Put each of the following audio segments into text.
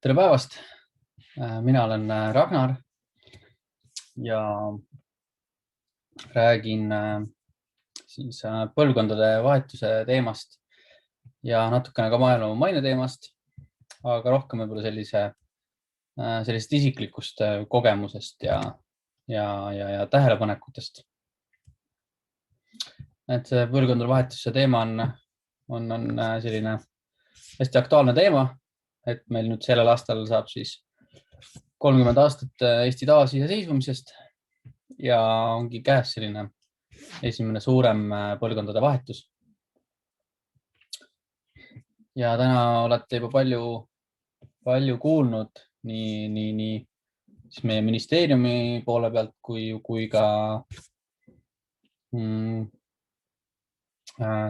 Tere päevast! Mina olen Ragnar ja räägin siis põlvkondade vahetuse teemast ja natukene ka maailma maine teemast, aga rohkem võib-olla sellisest isiklikust kogemusest ja tähelepanekutest. Et see põlvkondade vahetuse teema on selline hästi aktuaalne teema, et meil nüüd sellel aastal saab siis 30 aastat Eesti taasiseseisvumisest ja ongi käes selline esimene suurem põlvkondade vahetus. Ja täna olete juba palju kuulnud nii siis meie ministeeriumi poole pealt kui ka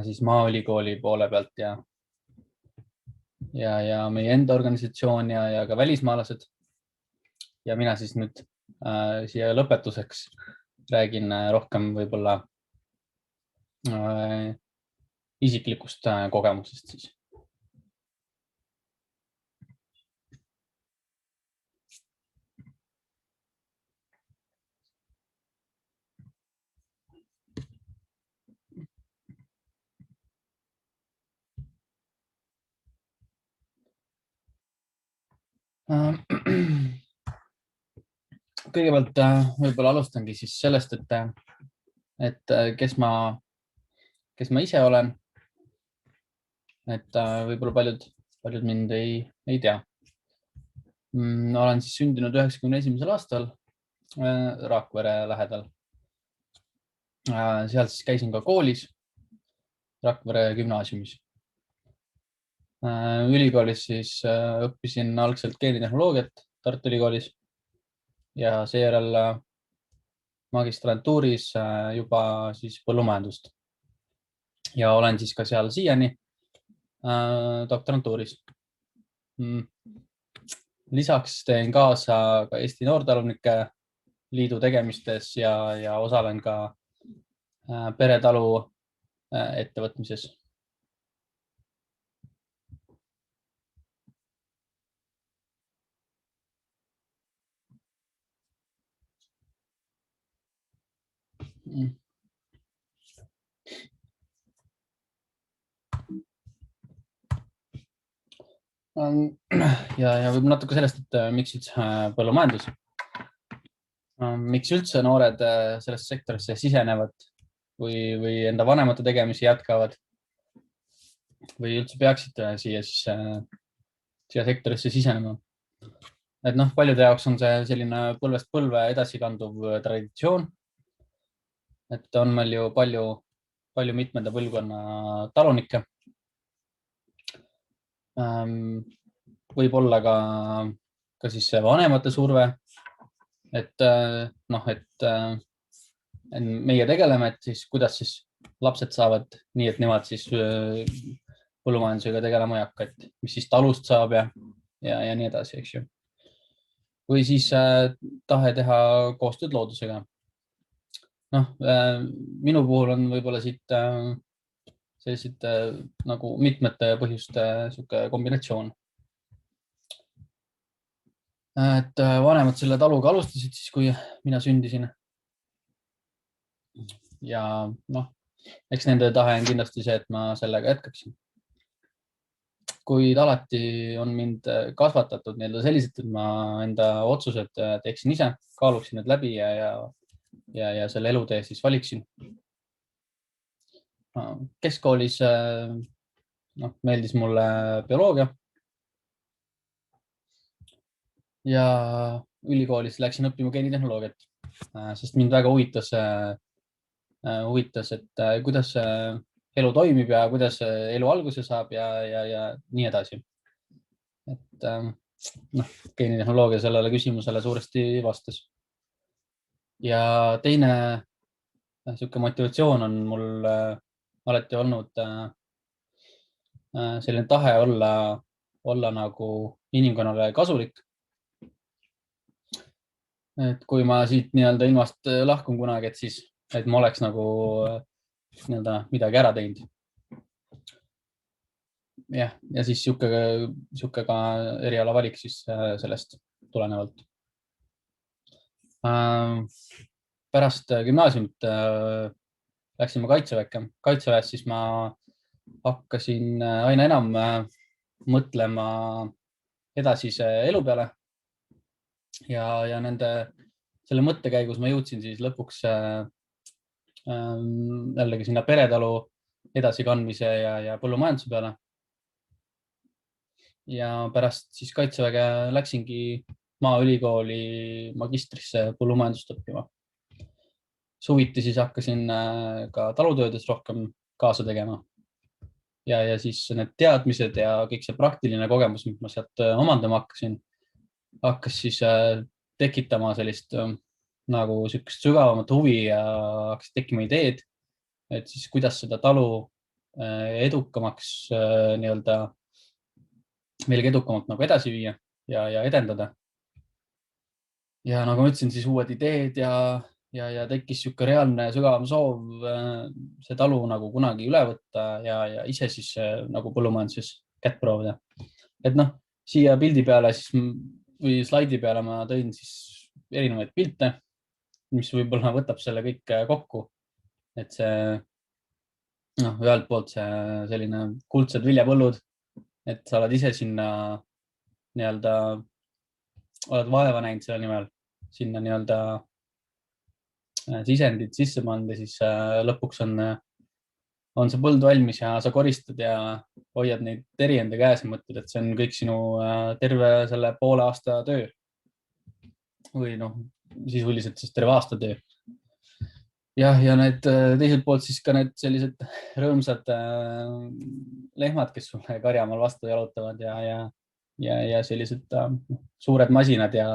siis Maaülikooli poole pealt ja meie enda organisatsioon ja ka välismaalased. Ja mina siis nüüd siia lõpetuseks räägin rohkem võib-olla isiklikust kogemusest siis. Kõigepealt võib-olla alustangi siis sellest, et kes ma ise olen. Et võib-olla paljud mind ei tea. Olen siis sündinud 91. aastal Rakvere lähedal. Seal siis käisin ka koolis Rakvere gümnaasiumis. Ülikoolis siis õppisin algselt geenitehnoloogiat Tartu Ülikoolis ja seejärel magistrantuuris juba siis põllumajandust. Ja olen siis ka seal siiani doktorantuuris. Lisaks teen kaasa ka Eesti Noortalunike Liidu tegemistes ja osalen ka peretalu ettevõtmises. Ja võib natuke sellest, et miks üldse põllumajandus. Miks üldse noored sellesse sektorisse sisenevad või enda vanemate tegemisi jätkavad või üldse peaksid siia sektorisse sisenema. Et paljude jaoks on see selline põlvest põlve edasikanduv traditsioon. Et on meil ju palju mitmenda põlvkonna talunikke. Võib olla ka siis vanemate surve, et meie tegeleme, et siis kuidas siis lapsed saavad nii, et nemad siis põllumajandusega tegelema ei hakka, et mis siis talust saab ja nii edasi, eks ju. Või siis tahe teha koostööd loodusega. Minu puhul on võib-olla siit sellised nagu mitmete põhjuste kombinatsioon. Et vanemad selle taluga alustasid siis, kui mina sündisin. Ja eks nende tahe on kindlasti see, et ma sellega jätkaksin. Kuid alati on mind kasvatatud selliselt, et ma enda otsused teeksin ise, kaaluksin need läbi ja selle elutee siis valiksin. Keskkoolis meeldis mulle bioloogia ja ülikoolis läksin õppima geenitehnoloogiat, sest mind väga huvitas, et kuidas elu toimib ja kuidas elu alguse saab ja nii edasi. Et geenitehnoloogia sellele küsimusele suuresti vastas. Ja teine motivatsioon on mul alati olnud selline tahe olla nagu inimkonnale kasulik. Et kui ma siit ilmast lahkun kunagi, et ma oleks nagu midagi ära teinud. jah, ja siis sihuke ka eriala valik siis sellest tulenevalt. Pärast gümnaasiumit läksin ma kaitseväkke. Kaitseväes siis ma hakkasin aina enam mõtlema edasise elu peale ja selle mõtte käigus ma jõudsin siis lõpuks jällegi sinna peretalu edasikandmise ja põllumajanduse peale. Ja pärast siis kaitseväge läksingi Maaülikooli magistrisse põllumajandust õppima. Suviti siis hakkasin ka talutöödes rohkem kaasa tegema. Ja siis need teadmised ja kõik see praktiline kogemus, mis ma sealt omandama hakkas siis tekitama sellist nagu sükest sügavamat huvi ja hakkas tekkima ideed, et siis kuidas seda talu edukamaks veelgi edukamalt nagu edasi viia ja edendada. Ja nagu ma ütlesin, siis uued ideed ja tekkis sihuke reaalne sügavam soov see talu nagu kunagi üle võtta ja ise siis nagu põllumajanduses kätt proovida. Et noh, siia pildi peale siis või slaidi peale ma tõin siis erinevaid pilte, mis võib-olla võtab selle kõik kokku. Et see, ühelt poolt see selline kuldsed viljapõllud, et sa oled ise sinna oled vaeva näinud selle nimel, sinna sisendid sisse pannud ja siis lõpuks on see põld valmis ja sa koristad ja hoiad neid teri enda käes ja mõtled, et see on kõik sinu terve selle poole aasta töö. Või sisuliselt siis terve aasta töö. Ja need teiselt poolt siis ka need sellised rõõmsad lehmad, kes sulle karjamaal vastu jalutavad ja sellised suured masinad ja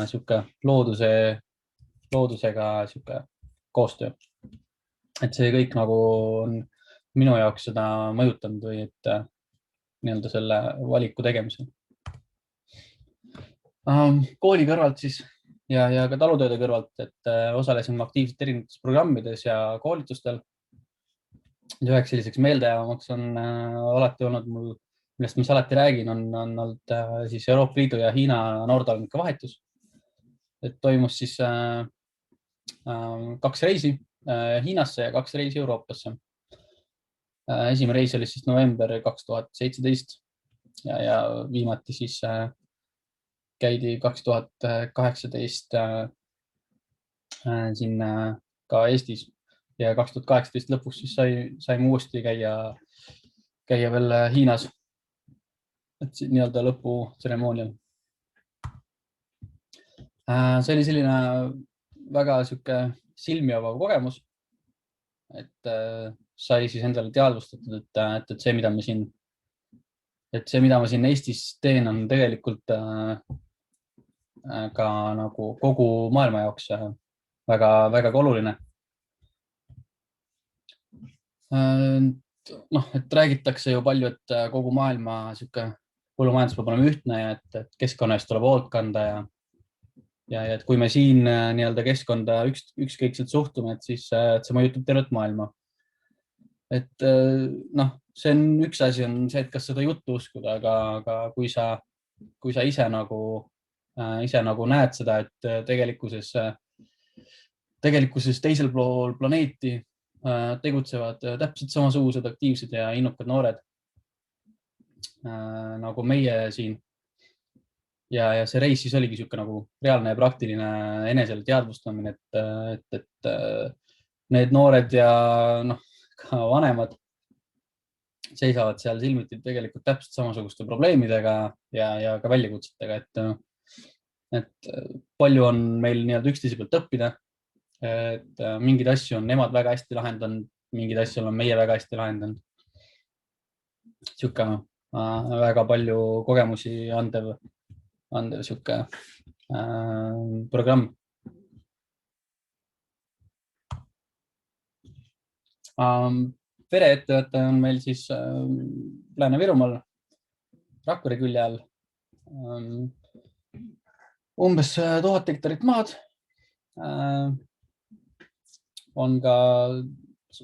sihuke loodusega sihuke koostöö. Et see kõik nagu on minu jaoks seda mõjutanud või et selle valiku tegemisel. Kooli kõrvalt siis ja ka talutööde kõrvalt, et osalesin aktiivselt erinevates programmides ja koolitustel. Üheks selliseks meeldejäävamaks on alati olnud mul, millest ma alati räägin, on olnud siis Euroopa Liidu ja Hiina noortalumenike vahetus. Et toimus siis 2 reisi Hiinasse ja 2 reisi Euroopasse. Esimene reis oli siis november 2017 ja viimati siis käidi 2018 siin ka Eestis ja 2018 lõpuks siis saime uuesti käia veel Hiinas. Et lõputseremoonial. See oli selline väga sihuke silmi avav kogemus, et sai siis endale teadvustatud, et see, mida ma siin Eestis teen, on tegelikult ka nagu kogu maailma jaoks väga oluline. Et räägitakse ju palju, et kogu maailma sihuke põllumajandus peab olema ühtne ja et keskkonna eest tuleb hoolt kanda ja et kui me siin keskkonda ükskõikselt suhtume, et siis see mõjutab tervet maailma. Et see on üks asi on see, et kas seda juttu uskuda, aga kui sa ise nagu näed seda, et tegelikkuses teisel pool planeeti tegutsevad täpselt samasugused aktiivsed ja innukad noored nagu meie siin. Ja see reis siis oligi sihuke nagu reaalne ja praktiline enesele teadvustamine, et need noored ja ka vanemad seisavad seal silmiti tegelikult täpselt samasuguste probleemidega ja ka väljakutsetega, et palju on meil üksteise pealt õppida, et mingeid asju on nemad väga hästi lahendanud, mingeid asju on meie väga hästi lahendanud. Sihuke väga palju kogemusi andev sihuke programm. Pereettevõte on meil siis Lääne-Virumaal Rakvere külje all. Umbes 1000 hektarit maad. On ka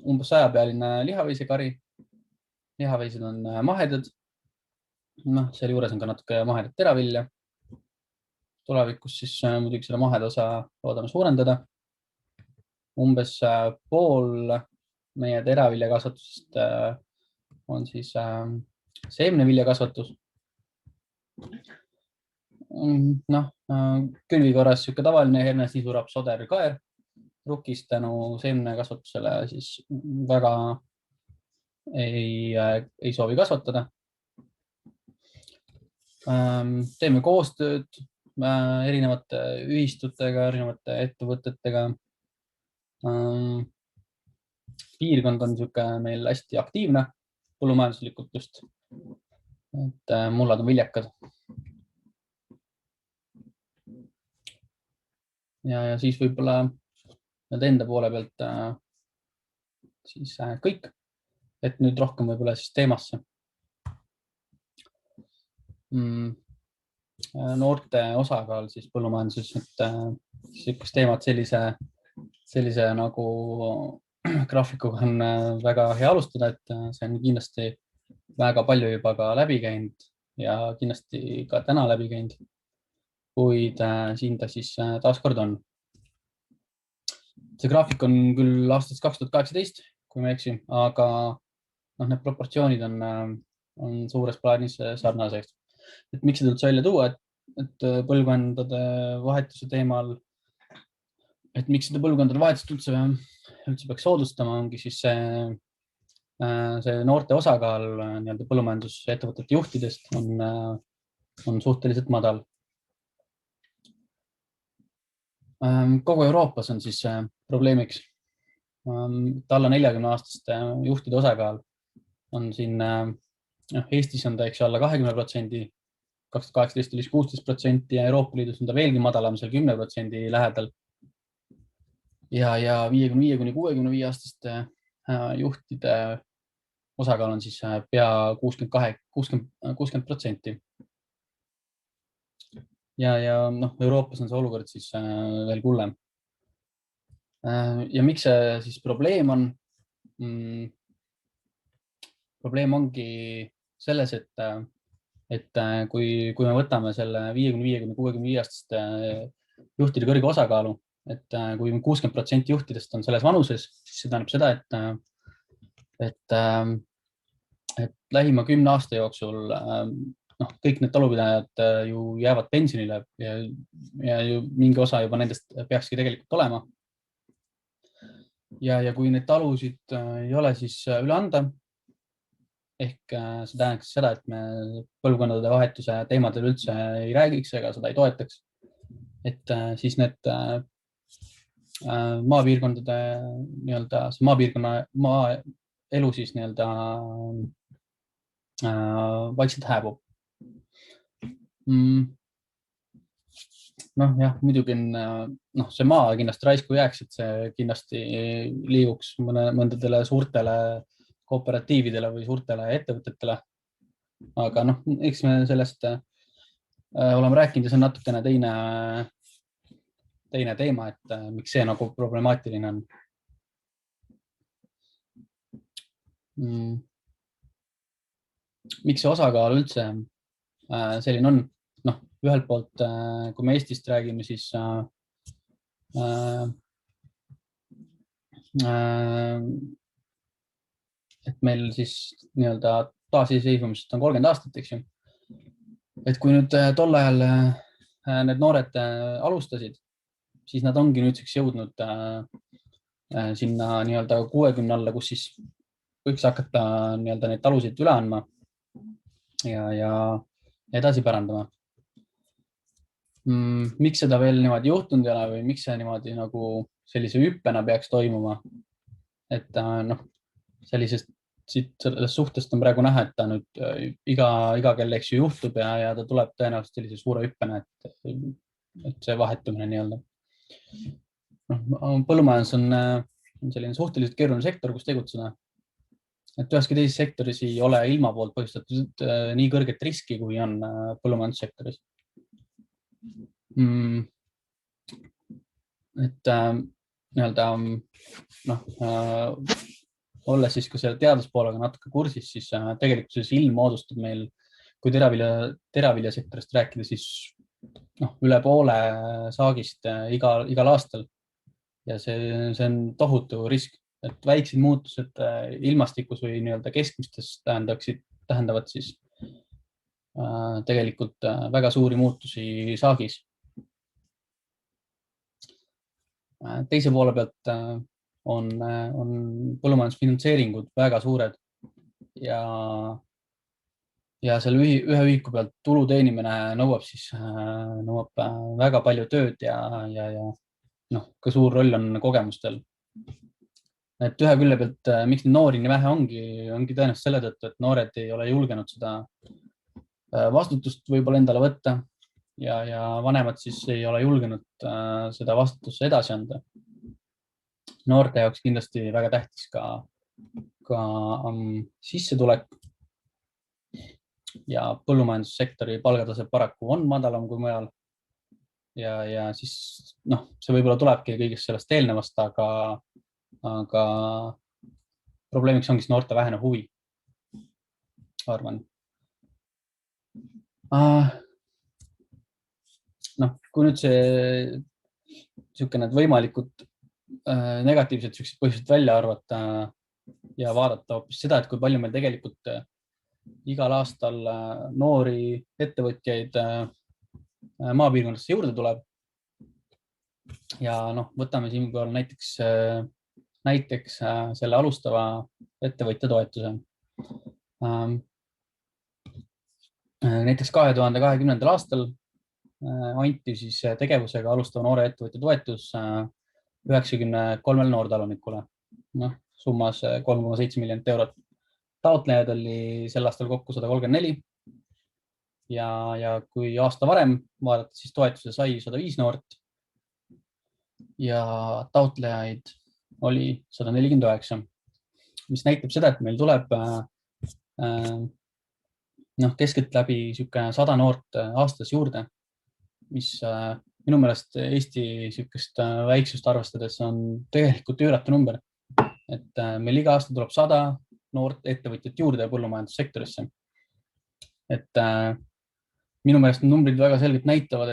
umbes 100-pealine lihaveisekari lihaveisid on mahedad. Noh, selle juures on ka natuke mahedat teravilja. Tulevikus siis muidugi selle maheda osa loodame suurendada. Umbes pool meie teraviljakasvatusest on siis seemneviljakasvatus. Noh, külvi korras siuke tavaline hernesisurab soderkaer. Rukist tänu seemnekasvatusele siis väga ei soovi kasvatada. Teeme koostööd erinevate ühistutega, erinevate ettevõtetega. Piirkond on siuke meil hästi aktiivne põllumajanduslikult just, et mullad on viljakad. Ja siis võib-olla enda poole pealt siis kõik, et nüüd rohkem võib-olla siis teemasse. Noorte osakaal siis põllumajanduses, et sihukest teemat sellise nagu graafikuga on väga hea alustada, et see on kindlasti väga palju juba ka läbi käinud ja kindlasti ka täna läbi käinud, kuid siin ta siis taaskord on. See graafik on küll aastast 2018, kui ma ei eksi, aga need proportsioonid on suures plaanis sarnased. Et miks seda üldse välja tuua, et põlvkondade vahetuse teemal, et miks seda põlvkondade vahetust üldse peaks soodustama, ongi siis see noorte osakaal nii-öelda põllumajandusettevõtete juhtidest on suhteliselt madal. Kogu Euroopas on siis probleemiks. Alla 40-aastaste juhtide osakaal on siin, Eestis on ta alla 20%, 2018 oli 16% ja Euroopa Liidus on ta veelgi madalam, seal 10% lähedal. Ja 55–65-aastaste juhtide osakaal on siis pea 60%. Ja Euroopas on see olukord siis veel hullem. Ja miks see siis probleem on? Probleem ongi selles, et kui me võtame selle 55–65-aastaste juhtide kõrge osakaalu, et kui 60% juhtidest on selles vanuses, siis see tähendab seda, et lähima 10 aasta jooksul kõik need talupidajad ju jäävad pensionile ja ju mingi osa juba nendest peakski tegelikult olema. Ja kui need talusid ei ole siis üle anda, ehk see tähendaks seda, et me põlvkondade vahetuse teemadel üldse ei räägiks ega seda ei toetaks, et siis need maapiirkondade nii-öelda, see maaelu siis nii-öelda vaikselt hääbub. Jah, muidugi on see maa kindlasti raisku jääks, et see kindlasti liiguks mõndadele suurtele kooperatiividele või suurtele ettevõtetele. Aga eks me sellest oleme rääkinud ja see on natukene teine teema, et miks see nagu problemaatiline on. Miks see osakaal üldse selline on? Ühelt poolt, kui me Eestist räägime, siis et meil siis nii-öelda taasiseseisvumisest on 30 aastat, eks ju. Et kui nüüd tol ajal need noored alustasid, siis nad ongi nüüdseks jõudnud sinna nii-öelda 60 alla, kus siis võiks hakata nii-öelda neid talusid üle andma ja edasi pärandama. Miks seda veel niimoodi juhtunud ei ole või miks see niimoodi nagu sellise hüppena peaks toimuma? Et sellest suhtest on praegu näha, et ta nüüd iga kell eks ju juhtub ja ta tuleb tõenäoliselt sellise suure hüppena, et see vahetumine nii-öelda. Põllumajandus on selline suhteliselt keeruline sektor, kus tegutseda. Et üheski teises sektoris ei ole ilma poolt põhjustatud nii kõrget riski, kui on põllumajandussektoris. Et nii-öelda olles siis ka selle teaduspoolega natuke kursis, siis tegelikkuses ilm moodustab meil, kui teraviljasektorist rääkida, siis üle poole saagist igal aastal. Ja see on tohutu risk, et väiksed muutused ilmastikus või nii-öelda keskmistes tähendavad siis tegelikult väga suuri muutusi saagis. Teise poole pealt on põllumajandusfinantseeringud väga suured ja selle ühe ühiku pealt tulu teenimine nõuab väga palju tööd ja ka suur roll on kogemustel. Et ühe külje pealt, miks noori nii vähe ongi tõenäoliselt selle tõttu, et noored ei ole julgenud seda vastutust võib-olla endale võtta ja vanemad siis ei ole julgenud seda vastutusse edasi anda. Noorte jaoks kindlasti väga tähtis ka sissetulek ja põllumajandussektori palgatase paraku on madalam kui mujal. Ja siis see võib-olla tulebki kõigest sellest eelnevast, aga probleemiks ongi noorte vähene huvi, arvan. Kui nüüd need võimalikud negatiivsed põhjused välja arvata ja vaadata hoopis seda, et kui palju meil tegelikult igal aastal noori ettevõtjaid maapiirkondadesse juurde tuleb. Ja võtame siinkohal näiteks selle alustava ettevõtja toetuse. Näiteks 2020. aastal anti siis tegevusega alustava noore ettevõtja toetus 93 noortalunikule, summas 3,7 miljonit eurot. Taotlejaid oli sel aastal kokku 134 ja kui aasta varem vaadata, siis toetuse sai 105 noort ja taotlejaid oli 149, mis näitab seda, et meil tuleb keskeltläbi 100 noort aastas juurde, mis minu meelest Eesti väiksust arvestades on tegelikult üüratu number, et meil iga aasta tuleb 100 noort ettevõtjat juurde põllumajandussektorisse. Et minu meelest numbrid väga selgelt näitavad,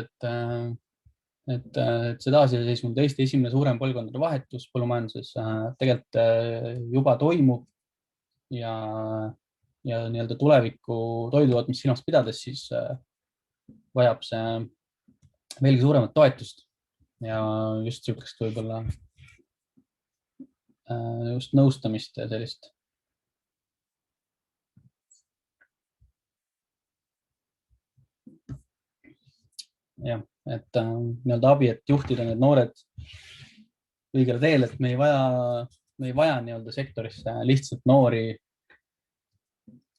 et see taasiseseisvunud Eesti esimene suurem põlvkondade vahetus põllumajanduses tegelikult juba toimub ja nii-öelda tuleviku toidutootmist silmas pidades, siis vajab see veelgi suuremat toetust ja just sihukest võib-olla just nõustamist ja sellist. Jah, et nii-öelda abi, et juhtida need noored õigele teele, et me ei vaja nii-öelda sektorisse lihtsalt noori,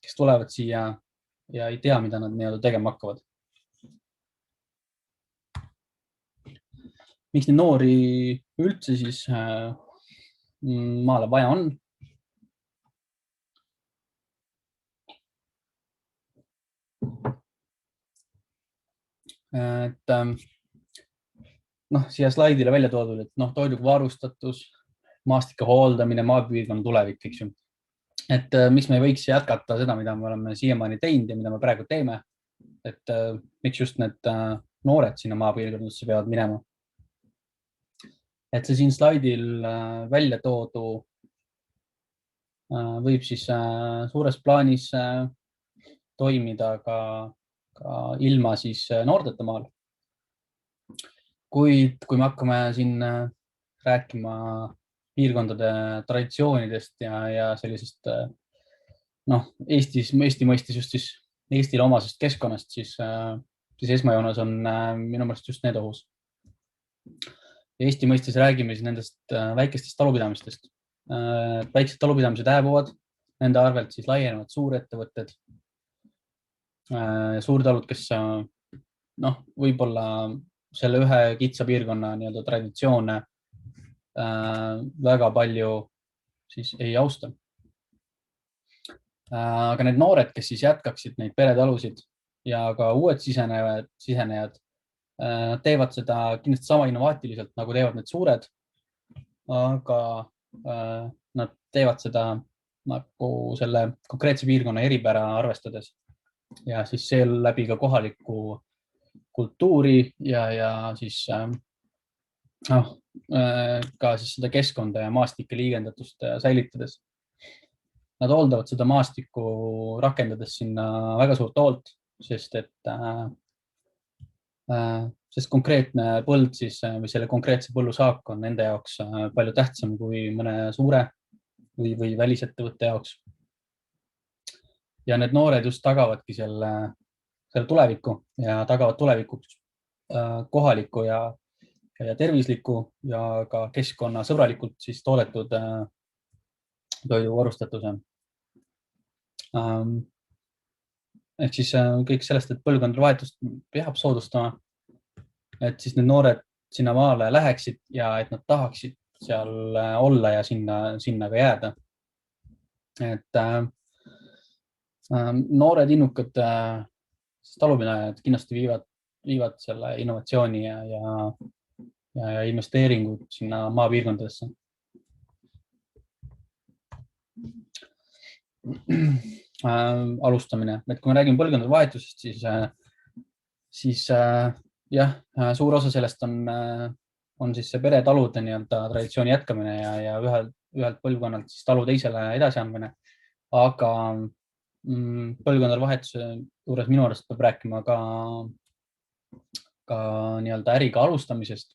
kes tulevad siia ja ei tea, mida nad nii-öelda tegema hakkavad. Miks neid noori üldse siis maale vaja on? Et siia slaidile välja toodud, et toiduga varustatus, maastike hooldamine, maapiirkonna tulevik, eks ju. Et miks me ei võiks jätkata seda, mida me oleme siiamaani teinud ja mida me praegu teeme, et miks just need noored sinna maapiirkondadesse peavad minema. Et see siin slaidil välja toodu võib siis suures plaanis toimida ka ilma siis noorteta maal. Kuid kui me hakkame siin rääkima piirkondade traditsioonidest ja sellisest Eesti mõistes just siis Eestile omasest keskkonnast, siis esmajoones on minu meelest just need ohus. Eesti mõistes räägime siis nendest väikestest talupidamistest. Väiksed talupidamised hääbuvad, nende arvelt siis laienevad suurettevõtted, suurtalud, kes võib-olla selle ühe kitsa piirkonna nii-öelda traditsioone väga palju siis ei austa. Aga need noored, kes siis jätkaksid neid peretalusid ja ka uued sisenejad teevad seda kindlasti sama innovaatiliselt, nagu teevad need suured, aga nad teevad seda nagu selle konkreetse piirkonna eripära arvestades ja siis seeläbi ka kohalikku kultuuri ja siis ka siis seda keskkonda ja maastike liigendatust säilitades. Nad hooldavad seda maastikku rakendades sinna väga suurt hoolt, sest konkreetne põld siis või selle konkreetse põllu saak on nende jaoks palju tähtsam kui mõne suure või välisettevõtte jaoks. Ja need noored just tagavadki selle tuleviku ja tagavad tulevikuks kohaliku ja tervisliku ja ka keskkonnasõbralikult siis toodetud toidu varustatuse. Ehk siis kõik sellest, et põlvkondade vahetust peab soodustama, et siis need noored sinna maale läheksid ja et nad tahaksid seal olla ja sinna ka jääda. Et noored innukad talupidajad kindlasti viivad selle innovatsiooni ja investeeringud sinna maapiirkondadesse. Alustamine, et kui me räägime põlvkondade vahetusest, siis jah, suur osa sellest on siis see peretalude traditsiooni jätkamine ja ühelt põlvkonnalt siis talu teisele edasi andmine. Aga põlvkondade vahetuse juures minu arust peab rääkima ka äriga alustamisest.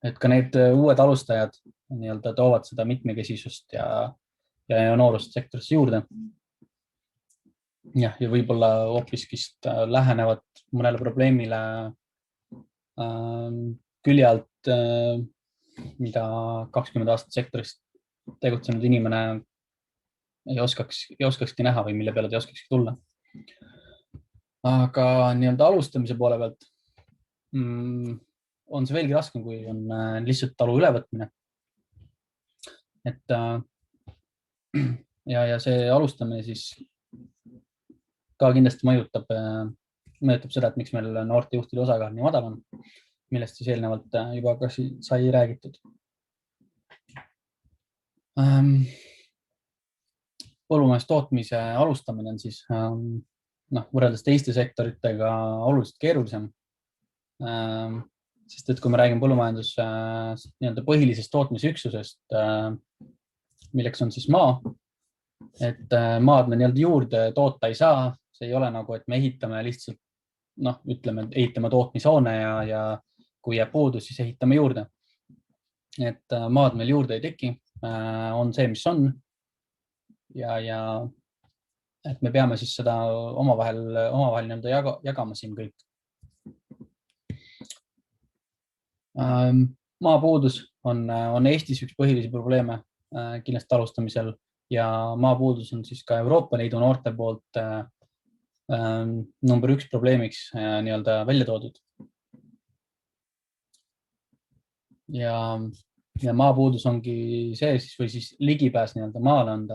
Et ka need uued alustajad toovad seda mitmekesisust ja noorust sektorisse juurde. Ja võib-olla hoopiskist lähenevad mõnele probleemile külje alt, mida 20 aastat sektorist tegutsenud inimene ei oskakski näha või mille peale ta ei oskakski tulla. Aga alustamise poole pealt on see veelgi raskem, kui on lihtsalt talu ülevõtmine. Ja see alustamine siis ka kindlasti mõjutab seda, et miks meil noorte juhtide osakaal nii madal on, millest siis eelnevalt juba ka sai räägitud. Põllumajandustootmise alustamine on siis võrreldes teiste sektoritega oluliselt keerulisem. Sest et kui me räägime põllumajandus põhilisest tootmisüksusest, milleks on siis maa, et maad me juurde toota ei saa, see ei ole nagu, et me ehitame lihtsalt, ütleme, ehitame tootmishoone ja kui jääb puudu, siis ehitame juurde. Et maad meil juurde ei teki, on see, mis on. Ja et me peame siis seda omavahel jagama siin kõik. Maapuudus on Eestis üks põhilisi probleeme kindlasti alustamisel ja maapuudus on siis ka Euroopa Liidu noorte poolt number 1 probleemiks välja toodud. Ja maapuudus ongi see siis või siis ligipääs maale on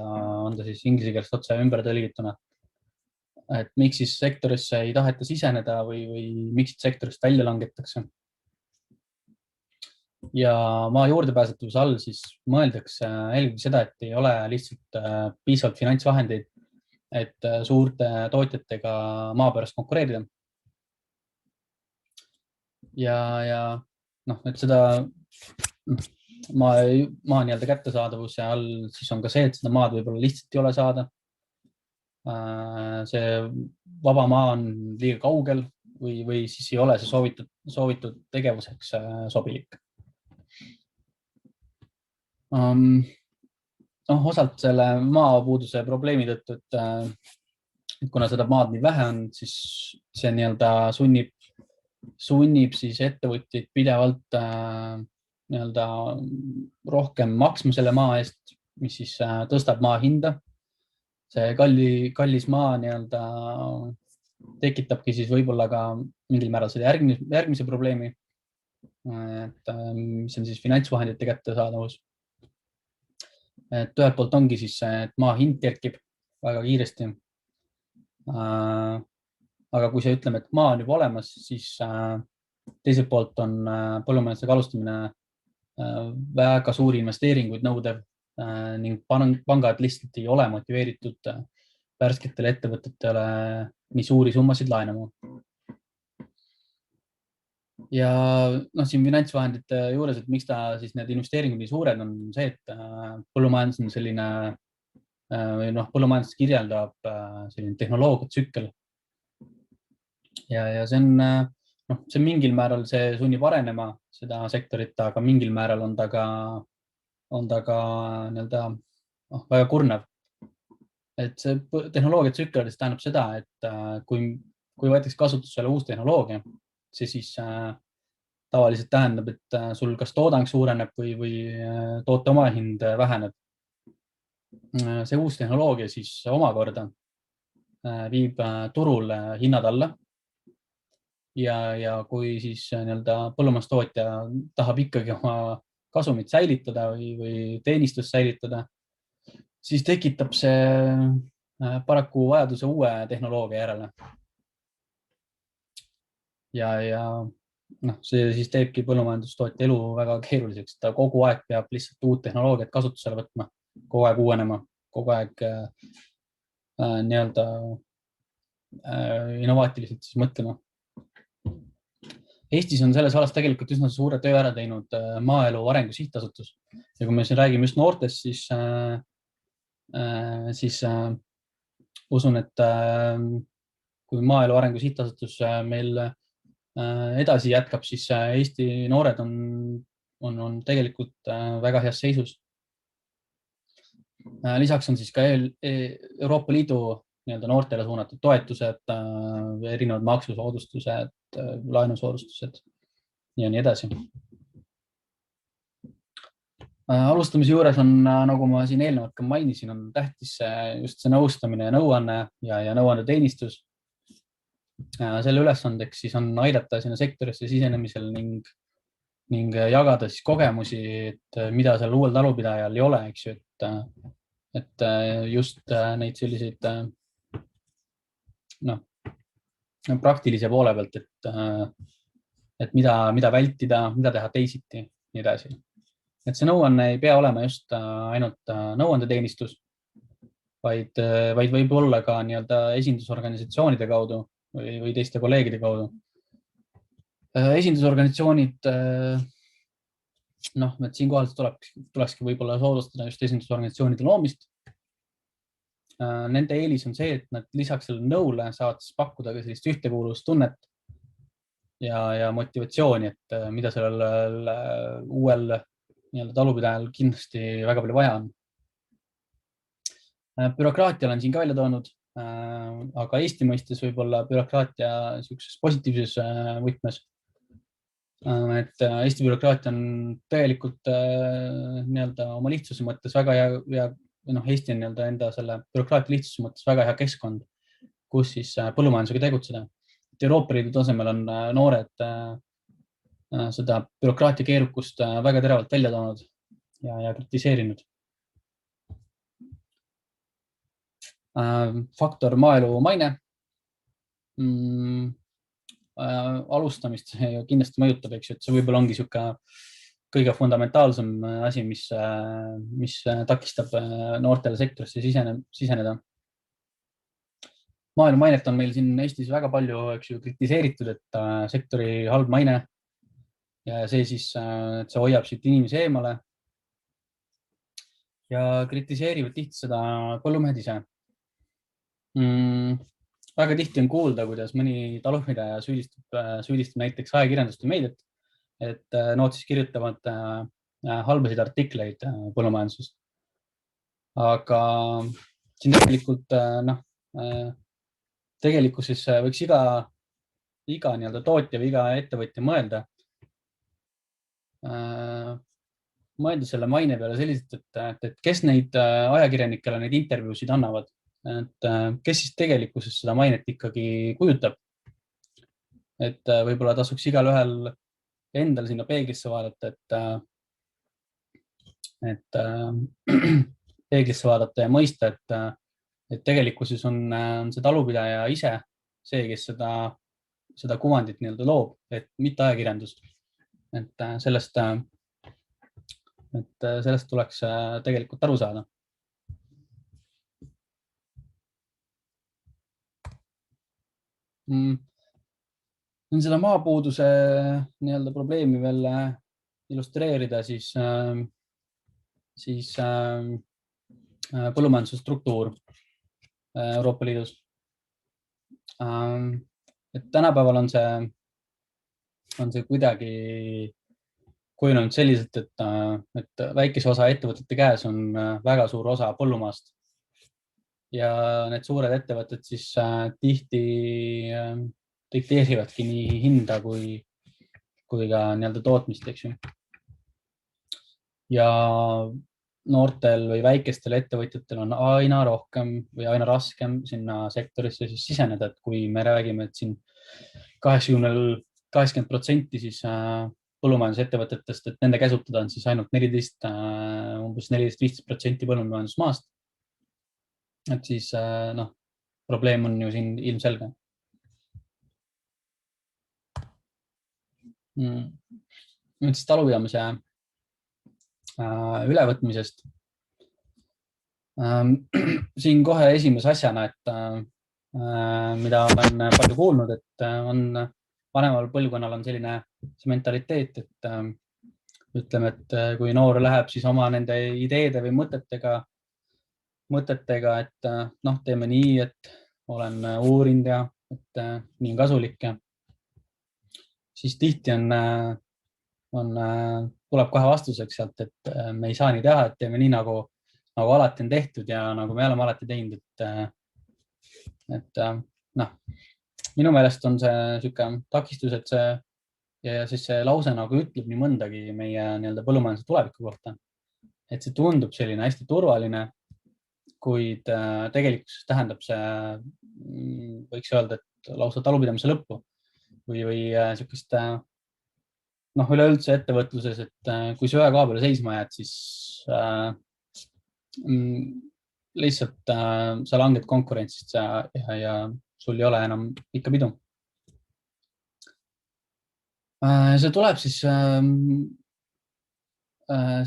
ta siis inglise keelest otse ümber tõlgituna. Et miks siis sektorisse ei taheta siseneda või miks sektorist välja langetakse. Ja maa juurdepääsetavuse all siis mõeldakse eelkõige seda, et ei ole lihtsalt piisavalt finantsvahendeid, et suurte tootjatega maa pärast konkureerida. Ja et seda maa kättesaadavuse all siis on ka see, et seda maad võib-olla lihtsalt ei ole saada. See vaba maa on liiga kaugel või siis ei ole see soovitud tegevuseks sobilik. Osalt selle maapuuduse probleemi tõttu, et kuna seda maad nii vähe on, siis see sunnib siis ettevõtjaid pidevalt rohkem maksma selle maa eest, mis siis tõstab maa hinda. See kallis maa tekitabki siis võib-olla ka mingil määral selle järgmise probleemi, mis on siis finantsvahendite kättesaadavus. Et ühelt poolt ongi siis see, et maa hind kerkib väga kiiresti. Aga kui see ütleme, et maa on juba olemas, siis teiselt poolt on põllumajandusega alustamine väga suuri investeeringuid nõudev ning pangad lihtsalt ei ole motiveeritud värsketele ettevõtetele nii suuri summasid laenama. Ja siin finantsvahendite juures, et miks ta siis need investeeringud nii suured on see, et põllumajandus on selline või põllumajandust kirjeldab selline tehnoloogiatsükkel. Ja see on mingil määral, see sunnib arenema seda sektorit, aga mingil määral on ta ka nii-öelda väga kurnav. Et see tehnoloogiatsükkel tähendab seda, et kui võetakse kasutusele uus tehnoloogia, see siis tavaliselt tähendab, et sul kas toodang suureneb või toote omahind väheneb. See uus tehnoloogia siis omakorda viib turul hinnad alla. Ja kui siis nii-öelda põllumajandustootja tahab ikkagi oma kasumit säilitada või teenistust säilitada, siis tekitab see paraku vajaduse uue tehnoloogia järele. Ja see siis teebki põllumajandustootja elu väga keeruliseks. Ta kogu aeg peab lihtsalt uut tehnoloogiat kasutusele võtma, kogu aeg uuenema, kogu aeg nii-öelda innovaatiliselt siis mõtlema. Eestis on selles alas tegelikult üsna suure töö ära teinud Maaelu Arengu Sihtasutus. Ja kui me siin räägime just noortest, siis usun, et kui Maaelu Arengu Sihtasutus meil edasi jätkab, siis Eesti noored on tegelikult väga heas seisus. Lisaks on siis ka Euroopa Liidu nii-öelda noortele suunatud toetused, erinevad maksusoodustused, laenusoodustused ja nii edasi. Alustamise juures on, nagu ma siin eelnevalt ka mainisin, on tähtis just see nõustamine ja nõuanne ja nõuandeteenistus. Selle ülesandeks siis on aidata sinna sektorisse sisenemisel ning jagada siis kogemusi, et mida seal uuel talupidajal ei ole, eks ju, et just neid selliseid praktilise poole pealt, et mida vältida, mida teha teisiti, nii edasi. Et see nõuanne ei pea olema just ainult nõuandeteenistus, vaid võib olla ka nii-öelda esindusorganisatsioonide kaudu või teiste kolleegide kaudu. Esindusorganisatsioonid, et siinkohal tulekski võib-olla soodustada just esindusorganisatsioonide loomist. Nende eelis on see, et nad lisaks selle nõule saavad pakkuda ka sellist ühtekuuluvustunnet ja motivatsiooni, et mida sellel uuel talupidajal kindlasti väga palju vaja on. Bürokraatia olen siin ka välja toonud, aga Eesti mõistes võib-olla bürokraatia niisuguses positiivses võtmes. Et Eesti bürokraatia on tegelikult nii-öelda oma lihtsuse mõttes väga hea, Eesti on enda selle bürokraatia lihtsuse mõttes väga hea keskkond, kus siis põllumajandusega tegutseda. Euroopa Liidu tasemel on noored seda bürokraatia keerukust väga teravalt välja toonud ja kritiseerinud. Faktor maaelu maine. Alustamist kindlasti mõjutab, eks ju, et see võib-olla ongi kõige fundamentaalsem asi, mis takistab noortele sektorisse siseneda. Maaelu mainet on meil siin Eestis väga palju kritiseeritud, et sektori halb maine ja see siis, et see hoiab siit inimesi eemale ja kritiseerivad tihti seda põllumehed ise. Väga tihti on kuulda, kuidas mõni talupidaja süüdistab näiteks ajakirjandust ja meediat, et nood siis kirjutavad halbasid artikleid põllumajandusest. Aga siin tegelikkuses võiks iga tootja või iga ettevõtja mõelda selle maine peale selliselt, et kes neid ajakirjanikele neid intervjuusid annavad, et kes siis tegelikkuses seda mainet ikkagi kujutab. Et võib-olla tasuks igal ühel endal sinna peeglisse vaadata, et peeglisse vaadata ja mõista, et tegelikkuses on see talupidaja ise see, kes seda kuvandit loob, et mitte ajakirjandus. Et sellest et sellest tuleks tegelikult aru saada. Seda maapuuduse nii-öelda probleemi veel illustreerida, siis põllumajanduse struktuur Euroopa Liidus. Et tänapäeval on see kuidagi kujunenud selliselt, et väikese osa ettevõtete käes on väga suur osa põllumaast. Ja need suured ettevõtted siis tihti dikteerivadki nii hinda kui ka nii-öelda tootmist, eks ju. Ja noortel või väikestel ettevõtjatel on aina rohkem või aina raskem sinna sektorisse siis siseneda, et kui me räägime, et siin 80% siis põllumajandusettevõtetest, et nende käsutada on siis ainult umbes 14-15% põllumajandusmaast. Et siis probleem on ju siin ilmselge. Nüüd siis talupidamise ülevõtmisest. Siin kohe esimese asjana, et mida olen palju kuulnud, et vanemal põlvkonnal on selline see mentaliteet, et ütleme, et kui noor läheb siis oma nende ideede või mõtetega, et teeme nii, et olen uurinud ja et nii on kasulik ja siis tihti tuleb kohe vastuseks sealt, et me ei saa nii teha, et teeme nii, nagu alati on tehtud ja nagu me oleme alati teinud, et minu meelest on see niisugune takistus, et siis see lause nagu ütleb nii mõndagi meie nii-öelda põllumajanduse tuleviku kohta, et see tundub selline hästi turvaline, kuid tegelikult tähendab see, võiks öelda, et lausa talupidamise lõppu või niisugust üleüldse ettevõtluses, et kui sa ühe koha peale seisma jääd, siis lihtsalt sa langed konkurentsist ja sul ei ole enam ikka pidu. See tuleb siis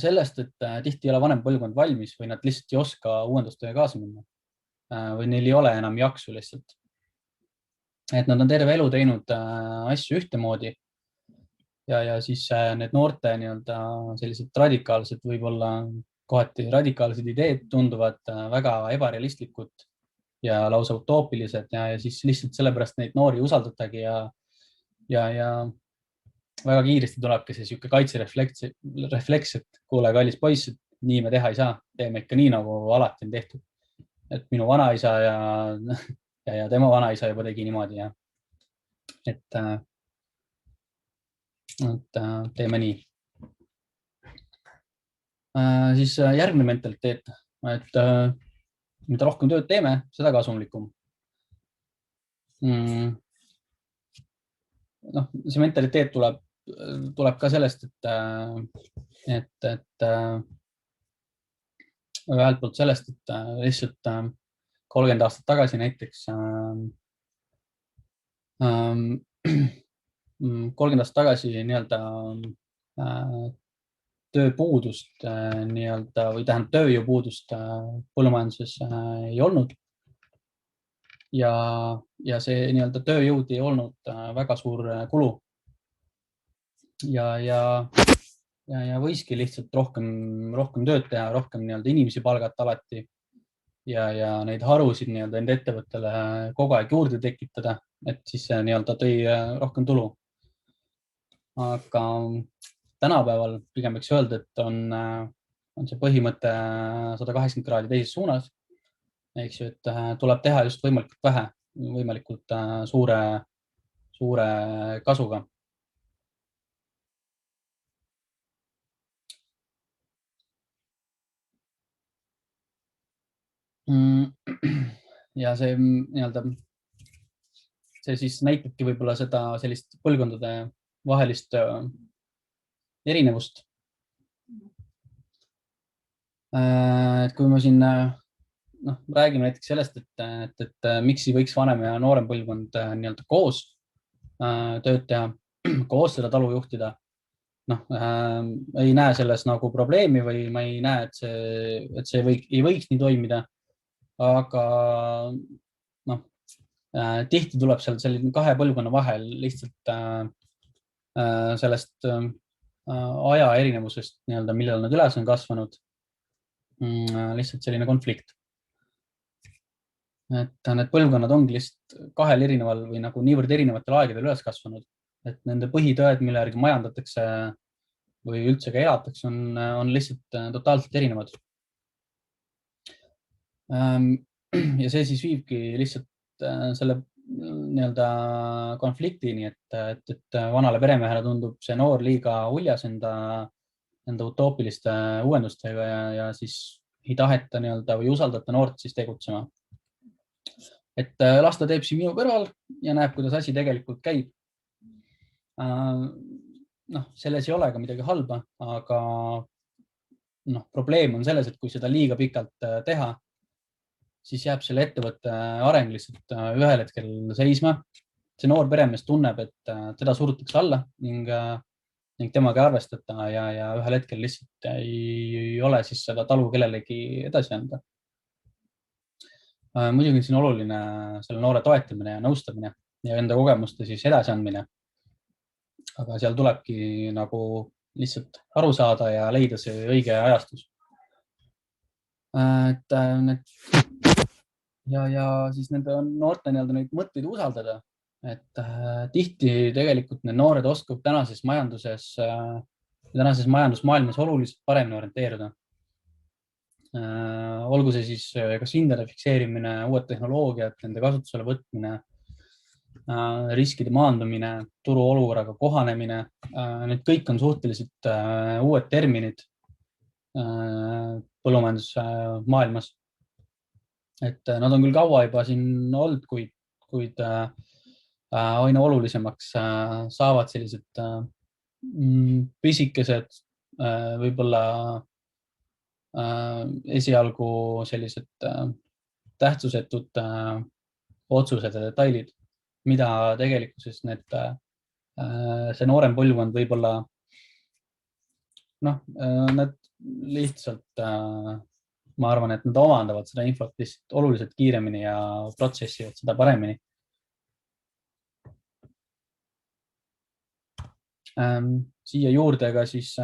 sellest, et tihti ei ole vanem põlvkond valmis või nad lihtsalt ei oska uuendustöö kaasa minna või neil ei ole enam jaksu lihtsalt. Et nad on terve elu teinud asju ühtemoodi ja siis need noorte nii-öelda sellised radikaalsed, võib-olla kohati radikaalsed ideed tunduvad väga ebarealistlikud ja lausa utoopilised ja siis lihtsalt sellepärast neid noori usaldatagi ja väga kiiresti tulebki see niisugune kaitserefleks, et kuule, kallis poiss, et nii me teha ei saa, teeme ikka nii, nagu alati on tehtud. Et minu vanaisa ja tema vanaisa juba tegi niimoodi ja et teeme nii. Siis järgmine mentaliteet, et mida rohkem tööd teeme, seda kasumlikum. See mentaliteet tuleb ka sellest, et ühelt poolt sellest, et lihtsalt 30 aastat tagasi näiteks 30 aastat tagasi nii-öelda tööpuudust nii-öelda või tähendab tööjõupuudust põllumajanduses ei olnud. Ja see nii-öelda tööjõud ei olnud väga suur kulu. Ja võiski lihtsalt rohkem tööd teha, rohkem nii-öelda inimesi palgata alati ja neid harusid nii-öelda enda ettevõttele kogu aeg juurde tekitada, et siis see nii-öelda tõi rohkem tulu. Aga tänapäeval pigem võiks öelda, et on see põhimõte 180 kraadi teises suunas. Eks ju, et tuleb teha just võimalikult vähe, võimalikult suure kasuga. Ja see nii-öelda see siis näitabki võib-olla seda sellist põlvkondade vahelist erinevust. Et kui me siin räägime näiteks sellest, et miks ei võiks vanem ja noorem põlvkond nii-öelda koos tööd teha, koos seda talu juhtida, ei näe selles nagu probleemi või ma ei näe, et see ei võiks nii toimida. Aga tihti tuleb seal selline kahe põlvkonna vahel lihtsalt sellest aja erinevusest, millal nad üles on kasvanud. Lihtsalt selline konflikt. Et need põlvkonnad ongi lihtsalt kahel erineval või nagu niivõrd erinevatel aegadel üles kasvanud, et nende põhitõed, mille järgi majandatakse või üldse ka elatakse, on lihtsalt totaalselt erinevad. Ja see siis viibki lihtsalt selle konfliktini, et vanale peremehele tundub see noor liiga uljas enda utoopiliste uuendustega ja siis ei taheta või usaldata noort siis tegutsema. Et las ta teeb siin minu kõrval ja näeb, kuidas asi tegelikult käib. Selles ei ole ka midagi halba, aga probleem on selles, et kui seda liiga pikalt teha, siis jääb selle ettevõtte areng lihtsalt ühel hetkel seisma. See noor peremees tunneb, et teda surutakse alla ning temaga ei arvestata ja ühel hetkel lihtsalt ei ole siis seda talu kellelegi edasi anda. Muidugi on siin oluline selle noore toetamine ja nõustamine ja enda kogemuste siis edasi andmine. Aga seal tulebki nagu lihtsalt aru saada ja leida see õige ajastus. Ja siis nende noorte neid mõtteid usaldada, et tihti tegelikult need noored oskavad tänases majandusmaailmas oluliselt paremini orienteeruda. Olgu see siis kas hindade fikseerimine, uued tehnoloogiad, nende kasutusele võtmine, riskide maandumine, turu olukorraga kohanemine. Need kõik on suhteliselt uued terminid põllumajandusmaailmas. Et nad on küll kaua juba siin olnud, kuid aina olulisemaks saavad sellised pisikesed, võib-olla esialgu sellised tähtsusetud otsused ja detailid, mida tegelikkuses see noorem põlvkond võib-olla nad lihtsalt ma arvan, et nad omandavad seda infot lihtsalt oluliselt kiiremini ja protsessivad seda paremini. Siia juurde ka siis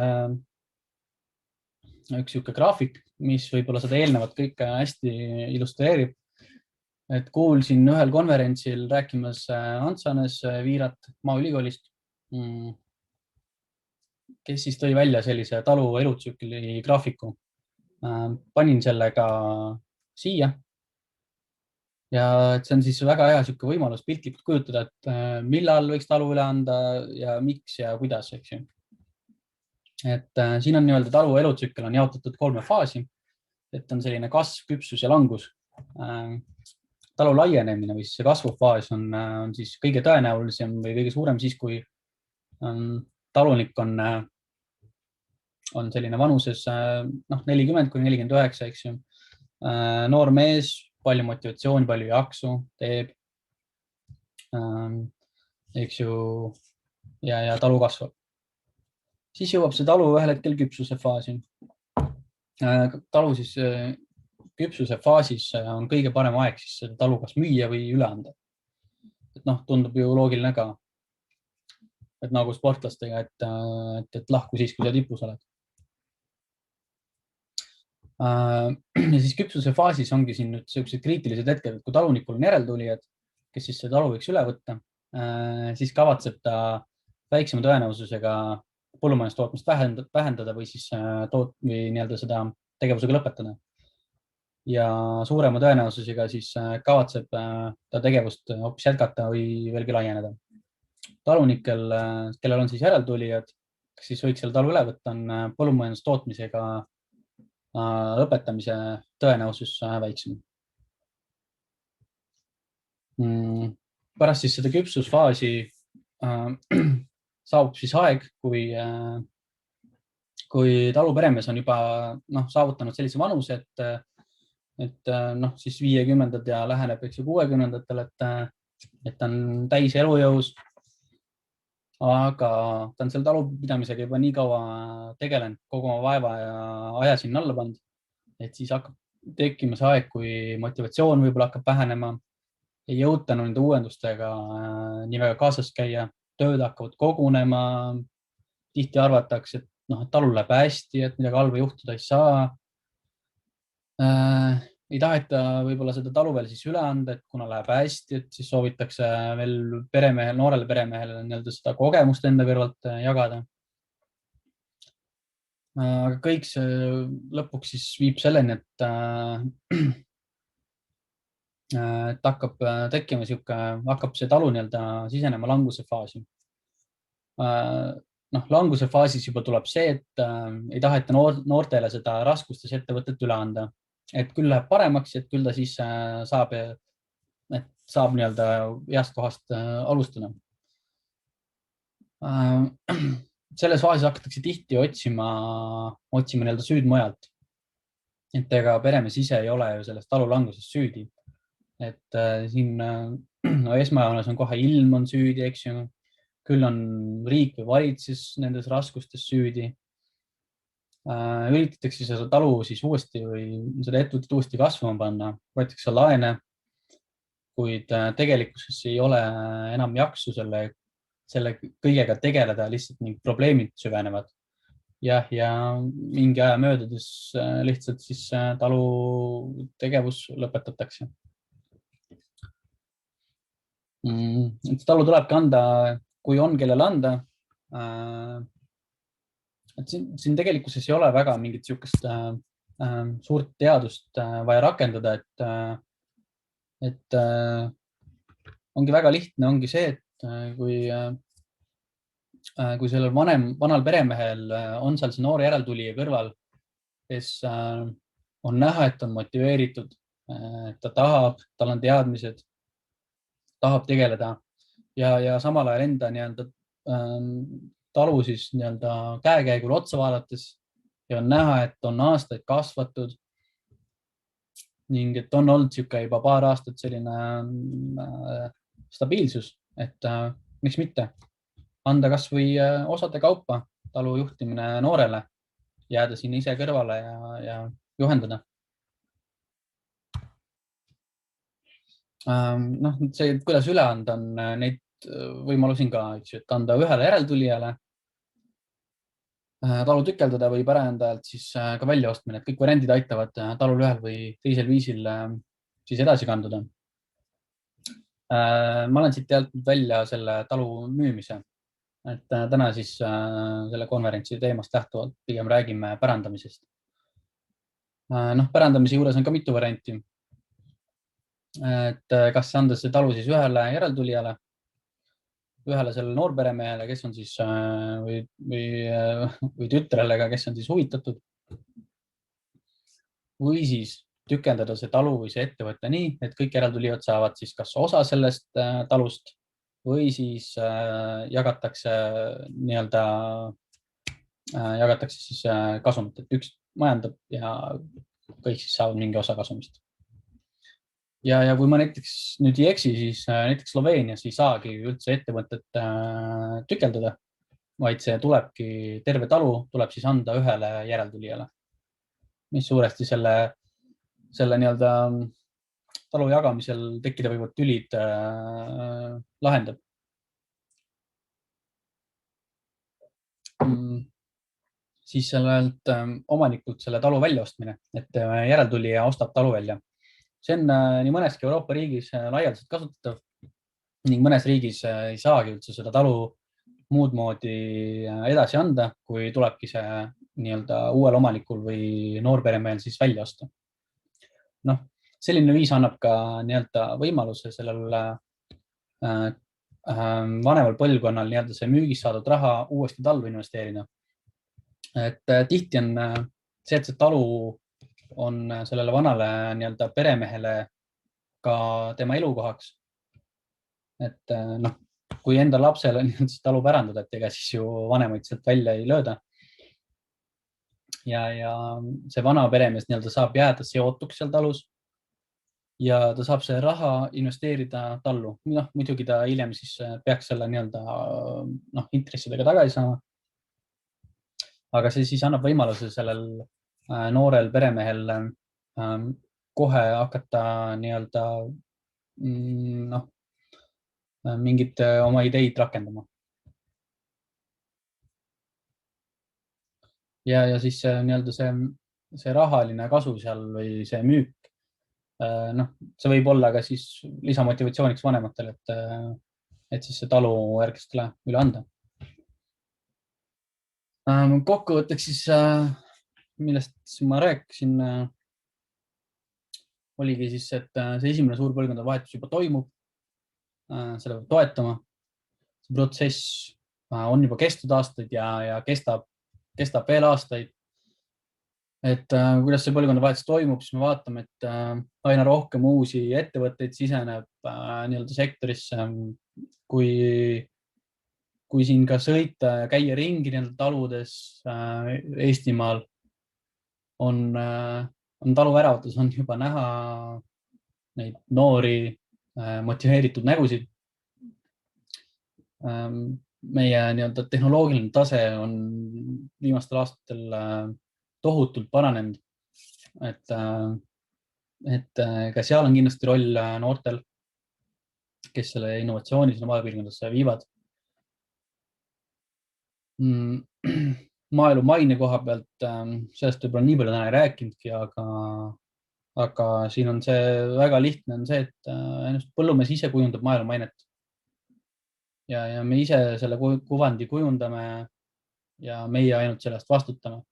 üks siuke graafik, mis võib-olla seda eelnevat kõike hästi illustreerib. Et kuulsin ühel konverentsil rääkimas Antsanes Viirat Maaülikoolist, kes siis tõi välja sellise talu elutsükli graafiku. Panin selle ka siia. Ja see on siis väga hea siuke võimalus piltlikult kujutada, et millal võiks talu üle anda ja miks ja kuidas, eks ju. Et siin on talu elutsükkel on jaotatud 3 faasi, et on selline kasv, küpsus ja langus. Talu laienemine või see kasvufaas on siis kõige tõenäolisem või kõige suurem siis, kui talunik on selline vanuses 40–49, eks ju. Noor mees, palju motivatsiooni, palju jaksu teeb, eks ju, ja talu kasvab. Siis jõuab see talu ühel hetkel küpsuse faasi. Talu siis küpsuse faasis on kõige parem aeg siis seda talu kas müüa või üle anda. Et tundub ju loogiline ka. Et nagu sportlastega, et lahku siis, kui sa tipus oled. Ja siis küpsuse faasis ongi siin nüüd sellised kriitilised hetked, et kui talunikul on järeltulijad, kes siis seda talu võiks üle võtta, siis kavatseb ta väiksema tõenäosusega põllumajandustootmist vähendada või siis seda tegevusega lõpetada. Ja suurema tõenäosusega siis kavatseb ta tegevust hoopis jätkata või veelgi laieneda. Talunikel, kellel on siis järeltulijad, kes siis võiks selle talu üle võtta, on põllumajandustootmisega lõpetamise tõenäosus väiksem. Pärast siis seda küpsusfaasi saabub siis aeg, kui taluperemees on juba saavutanud sellise vanuse, et siis 50-ndad ja läheneb 60-ndatel, et ta on täis elujõus. aga ta on selle talupidamisega juba nii kaua tegelenud, kogu oma vaeva ja aja sinna alla pannud, et siis hakkab tekkima see aeg, kui motivatsioon võib-olla hakkab vähenema, ei jõuta nende uuendustega nii väga kaasas käia, tööd hakkavad kogunema, tihti arvatakse, et noh, et talul läheb hästi, et midagi halba juhtuda ei saa. Ei taheta võib-olla seda talu veel siis üle anda, et kuna läheb hästi, et siis soovitakse veel peremehel, noorele peremehele nii-öelda seda kogemust enda kõrvalt jagada. Aga kõik see lõpuks siis viib selleni, et hakkab tekkima hakkab see talu nii-öelda sisenema languse faasi. Noh, languse faasis juba tuleb see, et ei taheta noortele seda raskustes ettevõtet üle anda, et küll läheb paremaks, et küll ta siis saab nii-öelda heast kohast alustada. Selles faasis hakatakse tihti otsima nii-öelda süüd mujalt. Et ega peremees ise ei ole ju selles talu languses süüdi. Et siin esmajoones on kohe ilm on süüdi, eks ju. Küll on riik või valitsus nendes raskustes süüdi. Üritatakse seda talu siis uuesti või seda ettevõtet uuesti kasvama panna, võetakse laene, kuid tegelikkuses ei ole enam jaksu selle kõigega tegeleda, lihtsalt ning probleemid süvenevad. Ja mingi aja möödudes lihtsalt siis talu tegevus lõpetatakse. Talu tulebki anda, kui on kellele anda. Et siin tegelikkuses ei ole väga mingit sihukest suurt teadust vaja rakendada, et ongi väga lihtne, ongi see, et kui sellel vanal peremehel on seal see noor järeltulija kõrval, kes on näha, et on motiveeritud, ta tahab, tal on teadmised, tahab tegeleda ja samal ajal enda nii-öelda talu siis nii-öelda käekäigul otsa vaadates ja on näha, et on aastaid kasvatud ning et on olnud juba paar aastat selline stabiilsus, et miks mitte anda kas või osade kaupa talu juhtimine noorele, jääda sinna ise kõrvale ja juhendada. Noh, see, kuidas üle anda, on neid võimalusi ka, et anda ühele järeltulijale, talu tükeldada või pärandajalt siis ka väljaostmine, et kõik variandid aitavad talul ühel või teisel viisil siis edasi kanduda. Ma olen siit jätnud välja selle talu müümise, et täna siis selle konverentsi teemast lähtuvalt pigem räägime pärandamisest. Noh, pärandamise juures on ka mitu varianti. Et kas anda see talu siis ühele järeltulijale, ühele selle noorperemehele, kes on siis või tütrele, kes on siis huvitatud, või siis tükeldada see talu või see ettevõte nii, et kõik järeltulijad saavad siis kas osa sellest talust või siis jagatakse siis kasumit, et üks majandab ja kõik siis saavad mingi osa kasumist. Ja kui ma näiteks nüüd ei eksi, siis näiteks Sloveenias ei saagi üldse ettevõtet tükeldada, vaid see tulebki, terve talu tuleb siis anda ühele järeltulijale, mis suuresti selle nii-öelda talu jagamisel tekkida võivad tülid lahendab. Siis sellelt omanikult selle talu väljaostmine, et järeltulija ostab talu välja. See on nii mõneski Euroopa riigis laialdaselt kasutatav ning mõnes riigis ei saagi üldse seda talu muud moodi edasi anda, kui tulebki see nii-öelda uuel omanikul või noorperemehel siis välja osta. Noh, selline viis annab ka nii-öelda võimaluse sellel vanemal põlvkonnal nii-öelda see müügist saadud raha uuesti tallu investeerida. Et tihti on see, et see talu on sellele vanale nii-öelda peremehele ka tema elukohaks. Et noh, kui enda lapsele talu pärandada, et ega siis ju vanemaid sealt välja ei lööda. Ja see vana peremees nii-öelda saab jääda seotuks seal talus. ja ta saab see raha investeerida tallu. Muidugi ta hiljem siis peaks selle intressidega tagasi saama. Aga see siis annab võimaluse sellel noorel peremehel kohe hakata mingit oma ideid rakendama. Ja siis see rahaline kasu seal või see müük, see võib olla ka siis lisamotivatsiooniks vanematele, et siis see talu järglastele üle anda. Kokkuvõtteks siis, millest ma rääkisin, oligi siis, et see esimene suur põlvkondade vahetus juba toimub. Selle peab toetama. See protsess on juba kestnud aastaid ja kestab veel aastaid. Et kuidas see põlvkondade vahetus toimub, siis me vaatame, et aina rohkem uusi ettevõtteid siseneb sektorisse. Kui siin ka sõita ja käia ringi taludes Eestimaal, on taluväravates on juba näha neid noori motiveeritud nägusid. Meie tehnoloogiline tase on viimastel aastatel tohutult paranenud. Et ka seal on kindlasti roll noortel, kes selle innovatsiooni sinna maapiirkondadesse viivad. Maaelu maine koha pealt sellest võib-olla nii palju täna ei rääkinudki, aga siin on see väga lihtne, on see, et põllumees ise kujundab maaelu mainet. Ja me ise selle kuvandi kujundame ja meie ainult sellest vastutame.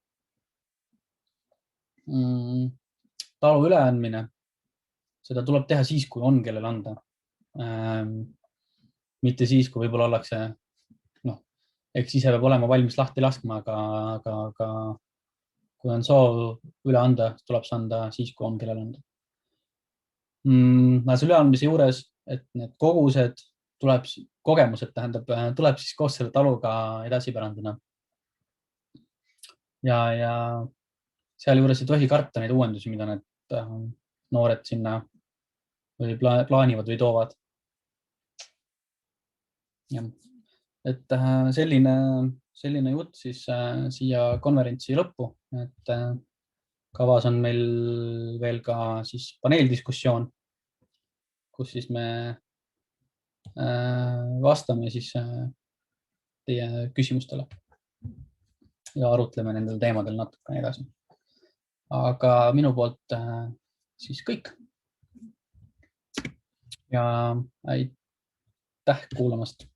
Talu üleandmine, seda tuleb teha siis, kui on kellele anda. Mitte siis, kui võib-olla ollakse, eks ise peab olema valmis lahti laskma, aga kui on soov üle anda, tuleb see anda siis, kui on kellele anda. Selle üleandmise juures, et need kogused kogemused tuleb siis koos selle taluga edasi pärandada. Ja sealjuures ei tohi karta neid uuendusi, mida need noored sinna või plaanivad või toovad. Et selline jutt siis siia konverentsi lõppu, et kavas on meil veel ka siis paneeldiskussioon, kus siis me vastame siis teie küsimustele ja arutleme nendel teemadel natukene edasi. Aga minu poolt siis kõik. Ja aitäh kuulamast.